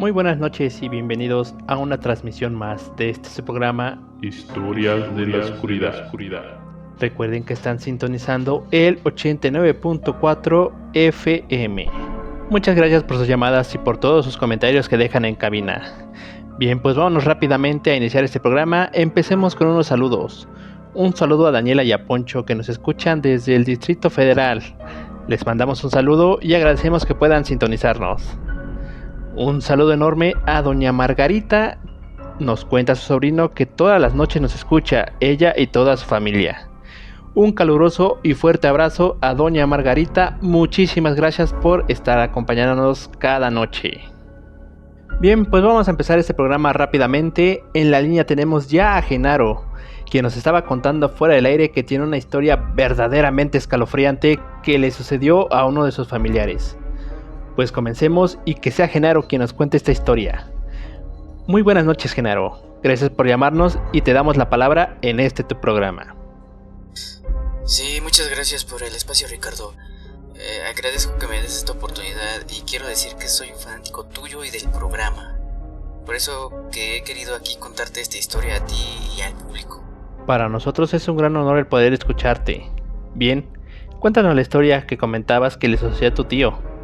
Muy buenas noches y bienvenidos a una transmisión más de su programa Historias de la Oscuridad. Recuerden que están sintonizando el 89.4 FM. Muchas gracias por sus llamadas y por todos sus comentarios que dejan en cabina. Bien, pues vámonos rápidamente a iniciar este programa. Empecemos con unos saludos. Un saludo a Daniela y a Poncho que nos escuchan desde el Distrito Federal. Les mandamos un saludo y agradecemos que puedan sintonizarnos. Un saludo enorme a doña Margarita. Nos cuenta su sobrino que todas las noches nos escucha, ella y toda su familia. Un caluroso y fuerte abrazo a doña Margarita. Muchísimas gracias por estar acompañándonos cada noche. Bien, pues vamos a empezar este programa rápidamente. En la línea tenemos ya a Genaro, quien nos estaba contando fuera del aire que tiene una historia verdaderamente escalofriante que le sucedió a uno de sus familiares. Pues comencemos y que sea Genaro quien nos cuente esta historia. Muy buenas noches, Genaro. Gracias por llamarnos y te damos la palabra en tu programa. Sí, muchas gracias por el espacio, Ricardo. Agradezco que me des esta oportunidad y quiero decir que soy un fanático tuyo y del programa. Por eso que he querido aquí contarte esta historia a ti y al público. Para nosotros es un gran honor el poder escucharte. Bien, cuéntanos la historia que comentabas que le sucedió a tu tío.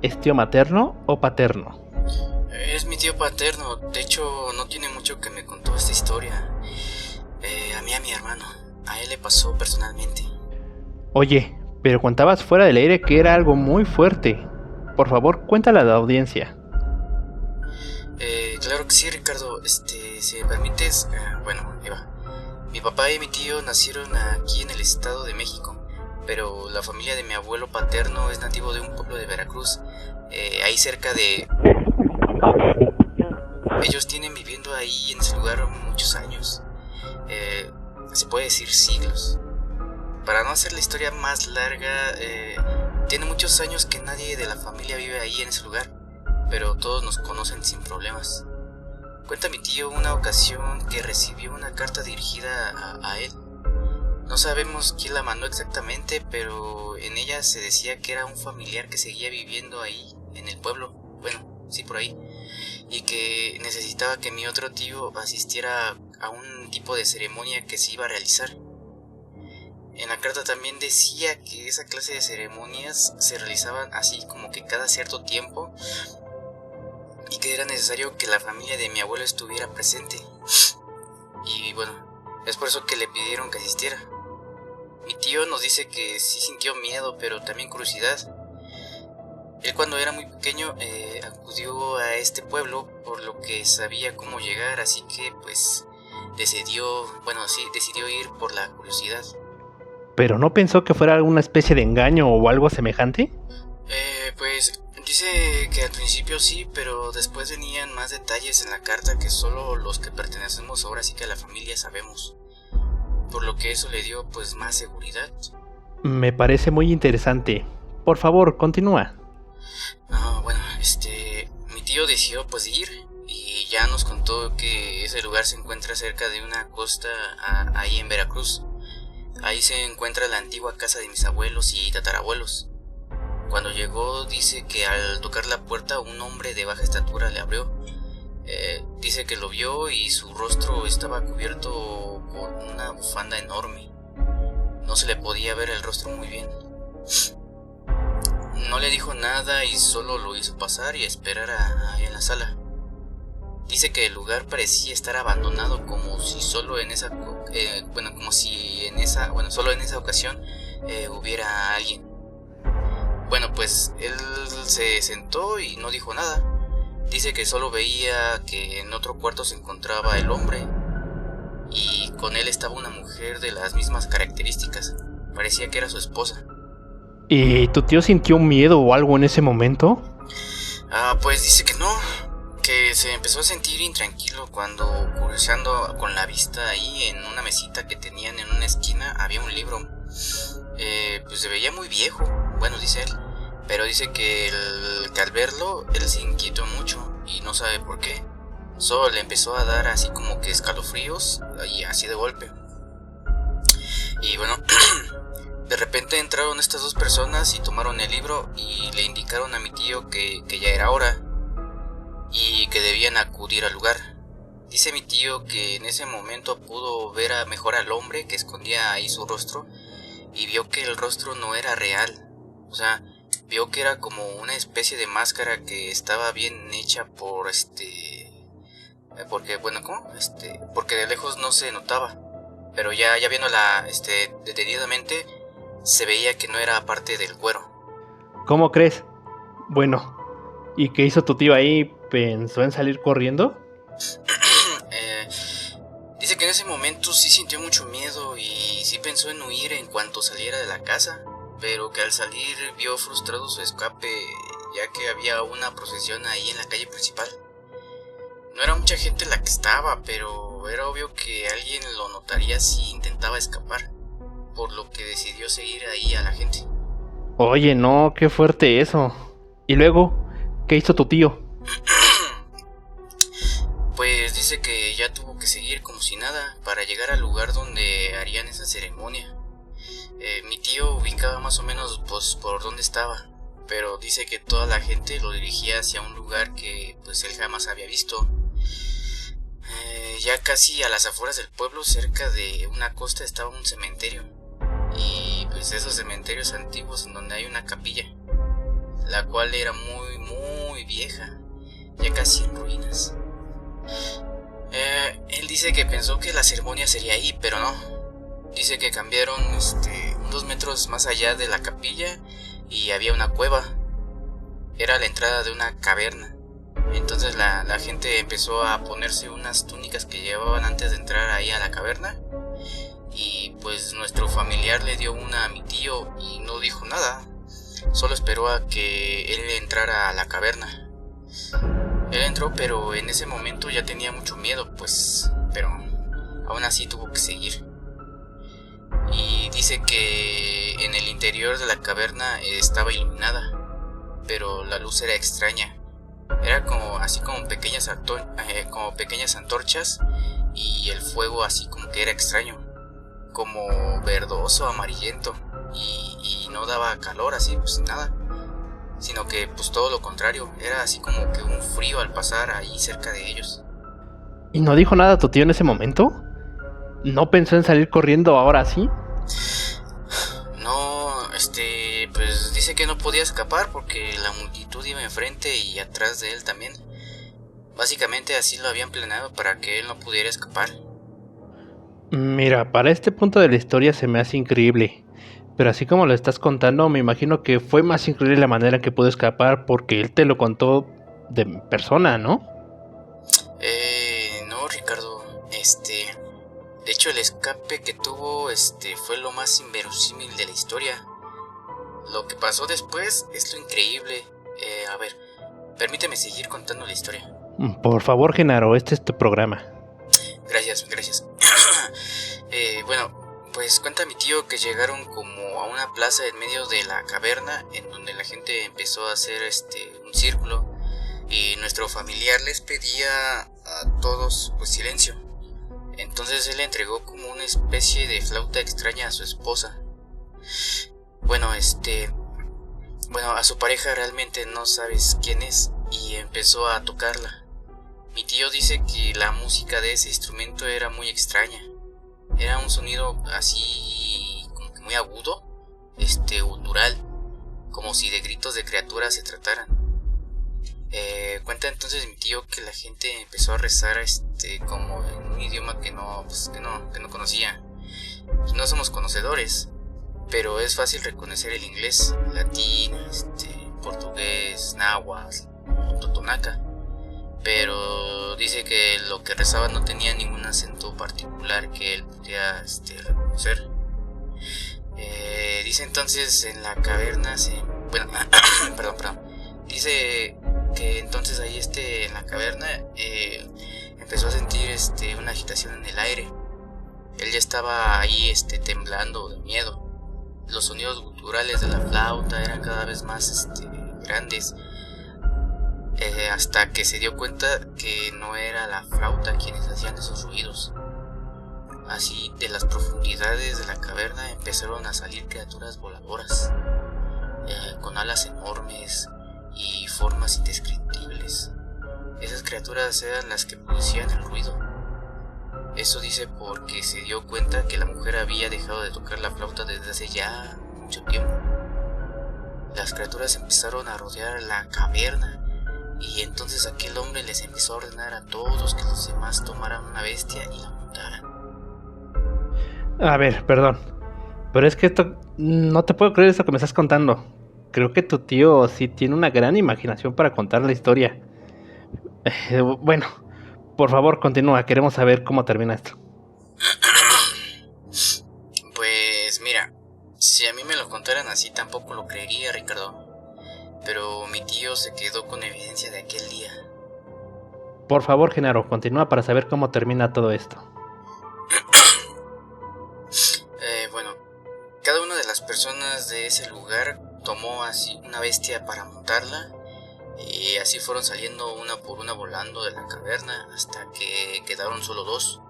¿Es tío materno o paterno? Es mi tío paterno. De hecho, no tiene mucho que me contó esta historia. A mi hermano. A él le pasó personalmente. Oye, pero contabas fuera del aire que era algo muy fuerte. Por favor, cuéntale a la audiencia. Claro que sí, Ricardo. Si me permites, bueno, ahí va. Mi papá y mi tío nacieron aquí en el Estado de México, pero la familia de mi abuelo paterno es nativo de un pueblo de Veracruz, ahí cerca de... Ellos tienen viviendo ahí en ese lugar muchos años, se puede decir siglos. Para no hacer la historia más larga, tiene muchos años que nadie de la familia vive ahí en ese lugar, pero todos nos conocen sin problemas. Cuenta mi tío una ocasión que recibió una carta dirigida a él. No sabemos quién la mandó exactamente, pero en ella se decía que era un familiar que seguía viviendo ahí, en el pueblo, bueno, sí, por ahí, y que necesitaba que mi otro tío asistiera a un tipo de ceremonia que se iba a realizar. En la carta también decía que esa clase de ceremonias se realizaban así como que cada cierto tiempo y que era necesario que la familia de mi abuelo estuviera presente. Y bueno, es por eso que le pidieron que asistiera. Mi tío nos dice que sí sintió miedo, pero también curiosidad. Él cuando era muy pequeño acudió a este pueblo por lo que sabía cómo llegar, así que pues decidió ir por la curiosidad. ¿Pero no pensó que fuera alguna especie de engaño o algo semejante? Pues dice que al principio sí, pero después venían más detalles en la carta que solo los que pertenecemos ahora sí que a la familia sabemos. Por lo que eso le dio pues más seguridad. Me parece muy interesante. Por favor, continúa. Mi tío decidió pues ir y ya nos contó que ese lugar se encuentra cerca de una costa ahí en Veracruz. Ahí se encuentra la antigua casa de mis abuelos y tatarabuelos. Cuando llegó dice que al tocar la puerta un hombre de baja estatura le abrió. Dice que lo vio y su rostro estaba cubierto con una bufanda enorme. No se le podía ver el rostro muy bien. No le dijo nada y solo lo hizo pasar y esperar ahí en la sala. Dice que el lugar parecía estar abandonado, como si solo en esa ocasión hubiera alguien. Bueno, pues él se sentó y no dijo nada. Dice que solo veía que en otro cuarto se encontraba el hombre y con él estaba una mujer de las mismas características. Parecía que era su esposa. ¿Y tu tío sintió miedo o algo en ese momento? Pues dice que no, que se empezó a sentir intranquilo cuando, curioseando con la vista ahí en una mesita que tenían en una esquina, había un libro. Pues se veía muy viejo, bueno, dice él, pero dice que al verlo, él se inquietó mucho y no sabe por qué. Solo le empezó a dar así como que escalofríos y así de golpe. Y bueno, de repente entraron estas dos personas y tomaron el libro y le indicaron a mi tío que ya era hora. y que debían acudir al lugar. Dice mi tío que en ese momento pudo ver mejor al hombre que escondía ahí su rostro y vio que el rostro no era real. O sea, vio que era como una especie de máscara que estaba bien hecha porque porque de lejos no se notaba, pero ya viéndola detenidamente se veía que no era parte del cuero. ¿Cómo crees? Bueno, ¿y qué hizo tu tío ahí? ¿Pensó en salir corriendo? Dice que en ese momento sí sintió mucho miedo y sí pensó en huir en cuanto saliera de la casa, pero que al salir vio frustrado su escape, ya que había una procesión ahí en la calle principal. No era mucha gente la que estaba, pero era obvio que alguien lo notaría si intentaba escapar, por lo que decidió seguir ahí a la gente. Oye, no, qué fuerte eso. ¿Y luego? ¿Qué hizo tu tío? Pues dice que ya tuvo que seguir como si nada para llegar al lugar donde harían esa ceremonia. Mi tío ubicaba más o menos pues por dónde estaba, pero dice que toda la gente lo dirigía hacia un lugar que pues él jamás había visto. Ya casi a las afueras del pueblo, cerca de una costa, estaba un cementerio. Y pues esos cementerios antiguos en donde hay una capilla, la cual era muy muy vieja, ya casi en ruinas. Él dice que pensó que la ceremonia sería ahí, pero no. Dice que cambiaron 2 metros más allá de la capilla y había una cueva. Era la entrada de una caverna. Entonces la gente empezó a ponerse unas túnicas que llevaban antes de entrar ahí a la caverna. Y pues nuestro familiar le dio una a mi tío y no dijo nada. Solo esperó a que él entrara a la caverna. Él entró, pero en ese momento ya tenía mucho miedo, pero aún así tuvo que seguir. Y dice que en el interior de la caverna estaba iluminada, pero la luz era extraña. Era como pequeñas antorchas, y el fuego así como que era extraño, como verdoso, amarillento, y no daba calor así, nada, sino que todo lo contrario, era así como que un frío al pasar ahí cerca de ellos. ¿Y no dijo nada tu tío en ese momento? ¿No pensó en salir corriendo ahora sí? No, pues dice que no podía escapar porque la multitud iba enfrente y atrás de él también. Básicamente así lo habían planeado para que él no pudiera escapar. Mira, para este punto de la historia se me hace increíble. Pero así como lo estás contando, me imagino que fue más increíble la manera en que pudo escapar porque él te lo contó de persona, ¿no? No, Ricardo. De hecho, el escape que tuvo, fue lo más inverosímil de la historia. Lo que pasó después es lo increíble. A ver, permíteme seguir contando la historia. Por favor, Genaro, este es tu programa. Gracias. Bueno, pues cuenta mi tío que llegaron como a una plaza en medio de la caverna, en donde la gente empezó a hacer un círculo, y nuestro familiar les pedía a todos pues silencio. Entonces él entregó como una especie de flauta extraña a su esposa. Bueno, a su pareja realmente no sabes quién es, y empezó a tocarla. Mi tío dice que la música de ese instrumento era muy extraña. Era un sonido así como que muy agudo, gutural, como si de gritos de criaturas se trataran. Cuenta entonces mi tío que la gente empezó a rezar como en un idioma que no conocía. No somos conocedores, pero es fácil reconocer el inglés, latín, portugués, náhuatl o totonaca. Pero dice que lo que rezaba no tenía ningún acento particular que él pudiera reconocer. Dice entonces en la caverna perdón. Dice que entonces ahí en la caverna empezó a sentir una agitación en el aire. Él ya estaba ahí temblando de miedo. Los sonidos guturales de la flauta eran cada vez más grandes, hasta que se dio cuenta que no era la flauta quienes hacían esos ruidos. Así, de las profundidades de la caverna empezaron a salir criaturas voladoras, con alas enormes y formas indescriptibles. esas criaturas eran las que producían el ruido. Eso dice porque se dio cuenta que la mujer había dejado de tocar la flauta desde hace ya mucho tiempo. Las criaturas empezaron a rodear la caverna y entonces aquel hombre les empezó a ordenar a todos que los demás tomaran una bestia y la montaran. A ver, perdón, pero es que esto no te puedo creer esto que me estás contando. Creo que tu tío sí tiene una gran imaginación para contar la historia. Bueno, por favor, continúa, queremos saber cómo termina esto. Pues mira, si a mí me lo contaran así tampoco lo creería, Ricardo. Pero mi tío se quedó con evidencia de aquel día. Por favor, Genaro, continúa para saber cómo termina todo esto. Bueno, cada una de las personas de ese lugar tomó así una bestia para montarla. Y así fueron saliendo una por una volando de la caverna hasta que quedaron solo dos.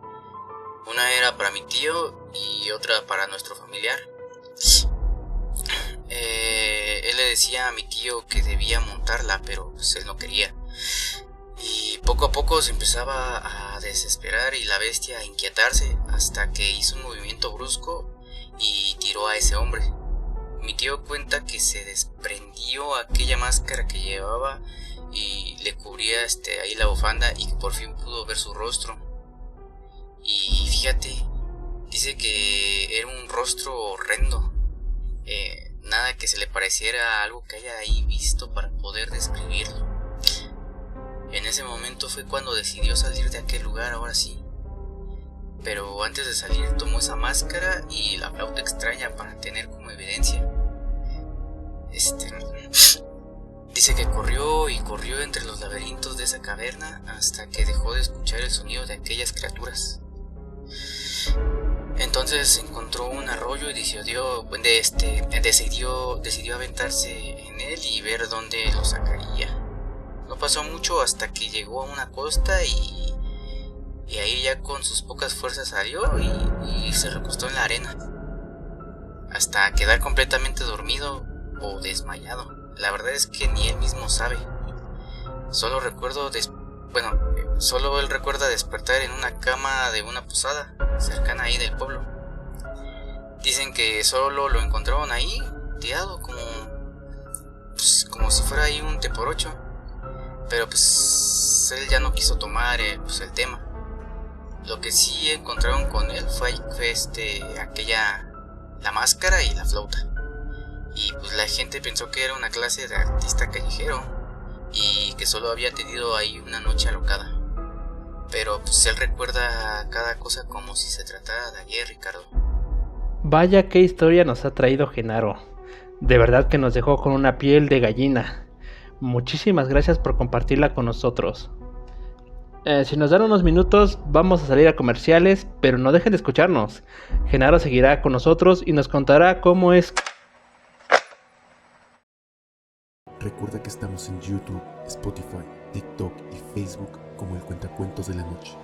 Una era para mi tío y otra para nuestro familiar. Él le decía a mi tío que debía montarla, pero pues él no quería. Y poco a poco se empezaba a desesperar y la bestia a inquietarse hasta que hizo un movimiento brusco y tiró a ese hombre. Mi tío cuenta que se desprendió aquella máscara que llevaba y le cubría ahí la bufanda y que por fin pudo ver su rostro. Y fíjate, dice que era un rostro horrendo. Nada que se le pareciera a algo que haya ahí visto para poder describirlo. En ese momento fue cuando decidió salir de aquel lugar, ahora sí. Pero antes de salir tomó esa máscara y la flauta extraña para tener como evidencia. Dice que corrió y corrió entre los laberintos de esa caverna hasta que dejó de escuchar el sonido de aquellas criaturas. Entonces encontró un arroyo y decidió aventarse en él y ver dónde lo sacaría. No pasó mucho hasta que llegó a una costa y ahí ya con sus pocas fuerzas salió y se recostó en la arena hasta quedar completamente dormido o desmayado. La verdad es que ni él mismo sabe. Solo él recuerda despertar en una cama de una posada cercana ahí del pueblo. Dicen que solo lo encontraron ahí tirado como si fuera ahí un té por ocho. Pero pues él ya no quiso tomar el tema. Lo que sí encontraron con él fue la máscara y la flauta. Y pues la gente pensó que era una clase de artista callejero y que solo había tenido ahí una noche alocada. Pero pues él recuerda cada cosa como si se tratara de ayer, Ricardo. Vaya qué historia nos ha traído Genaro. De verdad que nos dejó con una piel de gallina. Muchísimas gracias por compartirla con nosotros. Si nos dan unos minutos vamos a salir a comerciales, pero no dejen de escucharnos. Genaro seguirá con nosotros y nos contará cómo es. Recuerda que estamos en YouTube, Spotify, TikTok y Facebook como El Cuentacuentos de la Noche.